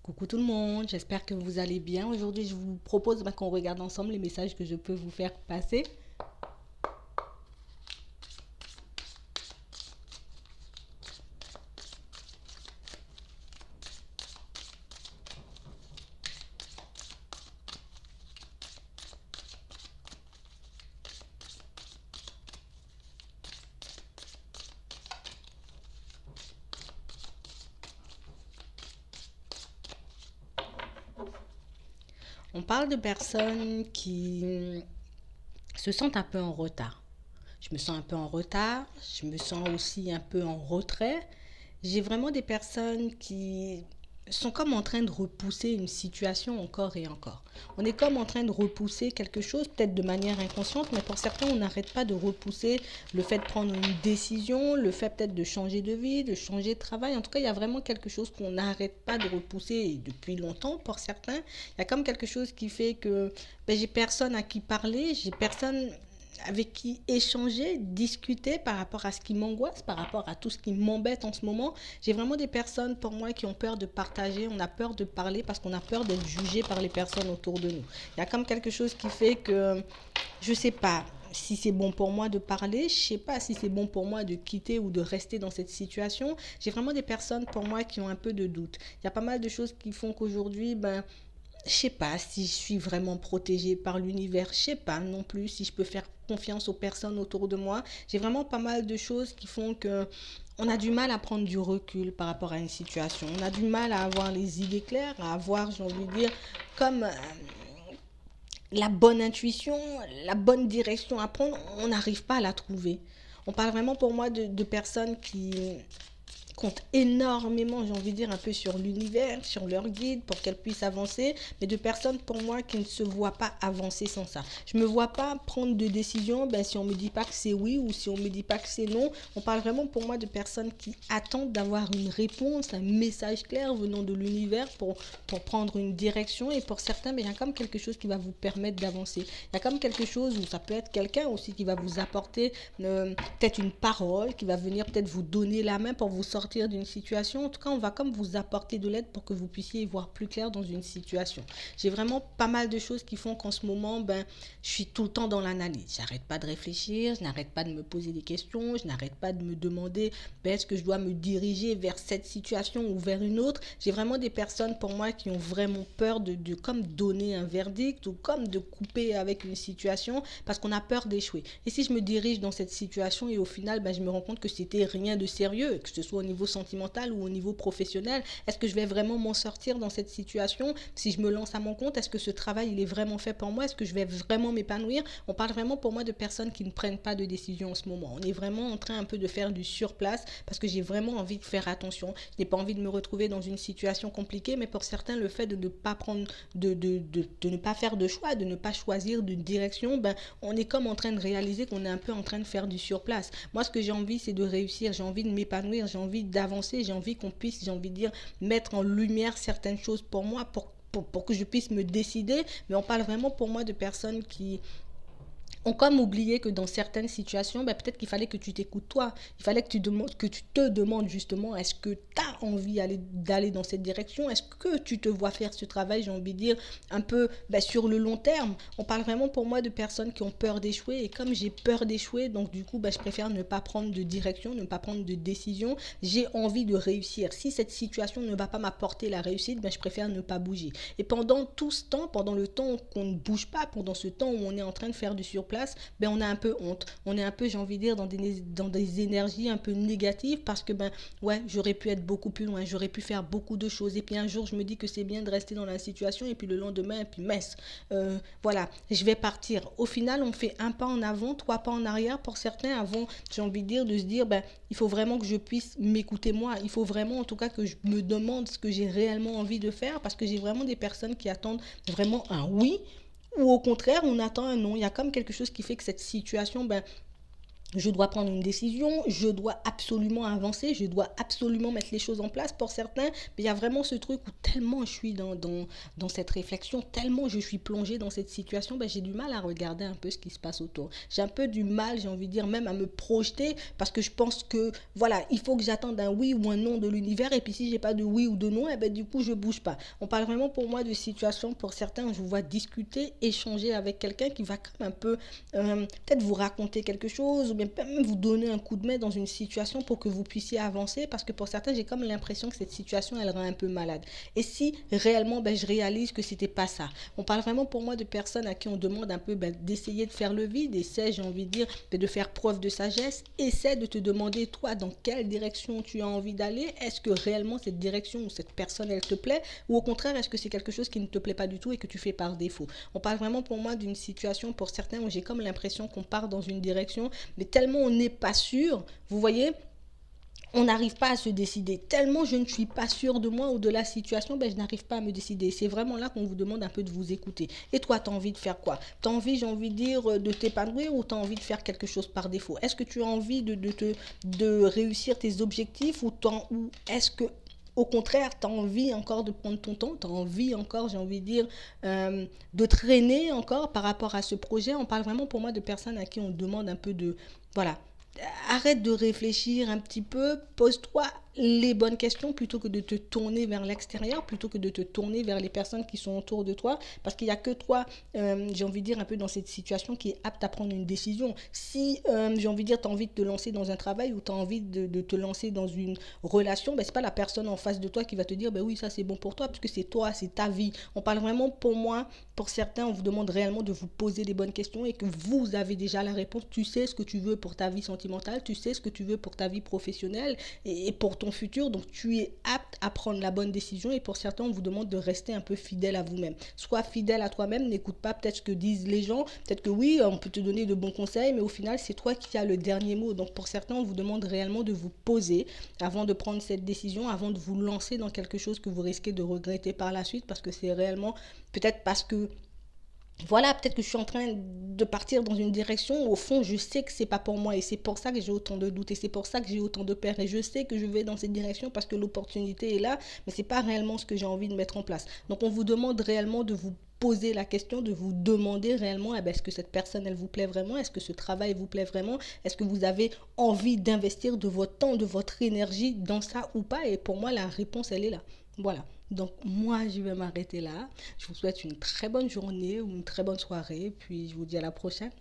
Coucou tout le monde, j'espère que vous allez bien. Aujourd'hui, je vous propose qu'on regarde ensemble les messages que je peux vous faire passer. On parle de personnes qui se sentent un peu en retard. Je me sens un peu en retard, je me sens aussi un peu en retrait. J'ai vraiment des personnes qui sont comme en train de repousser une situation encore et encore. On est comme en train de repousser quelque chose, peut-être de manière inconsciente, mais pour certains, on n'arrête pas de repousser le fait de prendre une décision, le fait peut-être de changer de vie, de changer de travail. En tout cas, il y a vraiment quelque chose qu'on n'arrête pas de repousser depuis longtemps pour certains. Il y a comme quelque chose qui fait que j'ai personne à qui parler, j'ai personne avec qui échanger, discuter par rapport à ce qui m'angoisse, par rapport à tout ce qui m'embête en ce moment. J'ai vraiment des personnes pour moi qui ont peur de partager, on a peur de parler parce qu'on a peur d'être jugé par les personnes autour de nous. Il y a comme quelque chose qui fait que je ne sais pas si c'est bon pour moi de parler, je ne sais pas si c'est bon pour moi de quitter ou de rester dans cette situation. J'ai vraiment des personnes pour moi qui ont un peu de doute. Il y a pas mal de choses qui font qu'aujourd'hui, je sais pas si je suis vraiment protégée par l'univers, je sais pas non plus si je peux faire confiance aux personnes autour de moi. J'ai vraiment pas mal de choses qui font que on a du mal à prendre du recul par rapport à une situation. On a du mal à avoir les idées claires, à avoir, j'ai envie de dire, comme la bonne intuition, la bonne direction à prendre, on n'arrive pas à la trouver. On parle vraiment pour moi de personnes qui comptent énormément, j'ai envie de dire, un peu sur l'univers, sur leur guide pour qu'elles puissent avancer, mais de personnes pour moi qui ne se voient pas avancer sans ça. Je ne me vois pas prendre de décision si on ne me dit pas que c'est oui ou si on ne me dit pas que c'est non. On parle vraiment pour moi de personnes qui attendent d'avoir une réponse, un message clair venant de l'univers pour prendre une direction, et pour certains, il y a comme quelque chose qui va vous permettre d'avancer. Il y a comme quelque chose où ça peut être quelqu'un aussi qui va vous apporter peut-être une parole, qui va venir peut-être vous donner la main pour vous sortir d'une situation. En tout cas, on va comme vous apporter de l'aide pour que vous puissiez y voir plus clair dans une situation. J'ai vraiment pas mal de choses qui font qu'en ce moment, je suis tout le temps dans l'analyse. J'arrête pas de réfléchir, je n'arrête pas de me poser des questions, je n'arrête pas de me demander est-ce que je dois me diriger vers cette situation ou vers une autre. J'ai vraiment des personnes pour moi qui ont vraiment peur de comme donner un verdict ou comme de couper avec une situation parce qu'on a peur d'échouer. Et si je me dirige dans cette situation et au final, je me rends compte que c'était rien de sérieux, que ce soit au niveau sentimental ou au niveau professionnel, est-ce que je vais vraiment m'en sortir dans cette situation? Si je me lance à mon compte, est-ce que ce travail, il est vraiment fait pour moi? Est-ce que je vais vraiment m'épanouir? On parle vraiment pour moi de personnes qui ne prennent pas de décision en ce moment. On est vraiment en train un peu de faire du surplace parce que j'ai vraiment envie de faire attention. Je n'ai pas envie de me retrouver dans une situation compliquée, mais pour certains, le fait de ne pas prendre, de ne pas faire de choix, de ne pas choisir de direction, on est comme en train de réaliser qu'on est un peu en train de faire du surplace. Moi, ce que j'ai envie, c'est de réussir, j'ai envie de m'épanouir, j'ai envie d'avancer, j'ai envie qu'on puisse, j'ai envie de dire, mettre en lumière certaines choses pour moi, pour que je puisse me décider. Mais on parle vraiment pour moi de personnes qui ont comme oublié que dans certaines situations, peut-être qu'il fallait que tu t'écoutes toi. Il fallait que tu te demandes justement, est-ce que tu as envie d'aller dans cette direction? Est-ce que tu te vois faire ce travail, j'ai envie de dire, un peu sur le long terme? On parle vraiment pour moi de personnes qui ont peur d'échouer. Et comme j'ai peur d'échouer, donc du coup, je préfère ne pas prendre de direction, ne pas prendre de décision. J'ai envie de réussir. Si cette situation ne va pas m'apporter la réussite, je préfère ne pas bouger. Et pendant tout ce temps, pendant le temps qu'on ne bouge pas, pendant ce temps où on est en train de faire du surplace, on a un peu honte. On est un peu, j'ai envie de dire, dans des énergies un peu négatives parce que, ouais, j'aurais pu être beaucoup plus loin, j'aurais pu faire beaucoup de choses. Et puis un jour, je me dis que c'est bien de rester dans la situation et puis le lendemain, et puis mince, voilà, je vais partir. Au final, on fait un pas en avant, trois pas en arrière pour certains avant, j'ai envie de dire, de se dire, il faut vraiment que je puisse m'écouter moi. Il faut vraiment, en tout cas, que je me demande ce que j'ai réellement envie de faire parce que j'ai vraiment des personnes qui attendent vraiment un oui ou au contraire, on attend un non. Il y a comme quelque chose qui fait que cette situation, je dois prendre une décision, je dois absolument avancer, je dois absolument mettre les choses en place pour certains. Mais il y a vraiment ce truc où tellement je suis dans cette réflexion, tellement je suis plongée dans cette situation, ben, j'ai du mal à regarder un peu ce qui se passe autour. J'ai un peu du mal, j'ai envie de dire, même à me projeter parce que je pense que, voilà, il faut que j'attende un oui ou un non de l'univers. Et puis si j'ai pas de oui ou de non, eh ben, du coup, je bouge pas. On parle vraiment pour moi de situation, pour certains, je vous vois discuter, échanger avec quelqu'un qui va quand même un peu peut-être vous raconter quelque chose ou bien même vous donner un coup de main dans une situation pour que vous puissiez avancer parce que pour certains j'ai comme l'impression que cette situation elle rend un peu malade. Et si réellement ben, je réalise que c'était pas ça. On parle vraiment pour moi de personnes à qui on demande un peu ben, d'essayer de faire le vide, essaie j'ai envie de dire de faire preuve de sagesse, essaie de te demander toi dans quelle direction tu as envie d'aller, est-ce que réellement cette direction ou cette personne elle te plaît ou au contraire est-ce que c'est quelque chose qui ne te plaît pas du tout et que tu fais par défaut. On parle vraiment pour moi d'une situation pour certains où j'ai comme l'impression qu'on part dans une direction, mais tellement on n'est pas sûr, vous voyez, on n'arrive pas à se décider. Tellement je ne suis pas sûre de moi ou de la situation, ben, je n'arrive pas à me décider. C'est vraiment là qu'on vous demande un peu de vous écouter. Et toi, tu as envie de faire quoi? Tu as envie, j'ai envie de dire, de t'épanouir ou tu as envie de faire quelque chose par défaut? Est-ce que tu as envie de réussir tes objectifs ou est-ce que au contraire, tu as envie encore de prendre ton temps, tu as envie encore, j'ai envie de dire, de traîner encore par rapport à ce projet. On parle vraiment pour moi de personnes à qui on demande un peu de... Voilà, arrête de réfléchir un petit peu, pose-toi les bonnes questions plutôt que de te tourner vers l'extérieur, plutôt que de te tourner vers les personnes qui sont autour de toi, parce qu'il n'y a que toi, j'ai envie de dire, un peu dans cette situation qui est apte à prendre une décision. Si, j'ai envie de dire, tu as envie de te lancer dans un travail ou tu as envie de te lancer dans une relation, ben, ce n'est pas la personne en face de toi qui va te dire, ben oui, ça c'est bon pour toi, puisque c'est toi, c'est ta vie. On parle vraiment, pour moi, pour certains, on vous demande réellement de vous poser les bonnes questions et que vous avez déjà la réponse. Tu sais ce que tu veux pour ta vie sentimentale, tu sais ce que tu veux pour ta vie professionnelle et pour ton futur. Donc tu es apte à prendre la bonne décision et pour certains, on vous demande de rester un peu fidèle à vous-même. Sois fidèle à toi-même, n'écoute pas peut-être ce que disent les gens. Peut-être que oui, on peut te donner de bons conseils, mais au final, c'est toi qui as le dernier mot. Donc pour certains, on vous demande réellement de vous poser avant de prendre cette décision, avant de vous lancer dans quelque chose que vous risquez de regretter par la suite parce que c'est réellement peut-être parce que voilà, peut-être que je suis en train de partir dans une direction où, au fond, je sais que c'est pas pour moi et c'est pour ça que j'ai autant de doutes et c'est pour ça que j'ai autant de peur et je sais que je vais dans cette direction parce que l'opportunité est là, mais c'est pas réellement ce que j'ai envie de mettre en place. Donc, on vous demande réellement de vous poser la question, de vous demander réellement eh ben, est-ce que cette personne elle vous plaît vraiment, est-ce que ce travail vous plaît vraiment, est-ce que vous avez envie d'investir de votre temps, de votre énergie dans ça ou pas, et pour moi la réponse elle est là. Voilà. Donc moi je vais m'arrêter là. Je vous souhaite une très bonne journée ou une très bonne soirée. Puis je vous dis à la prochaine.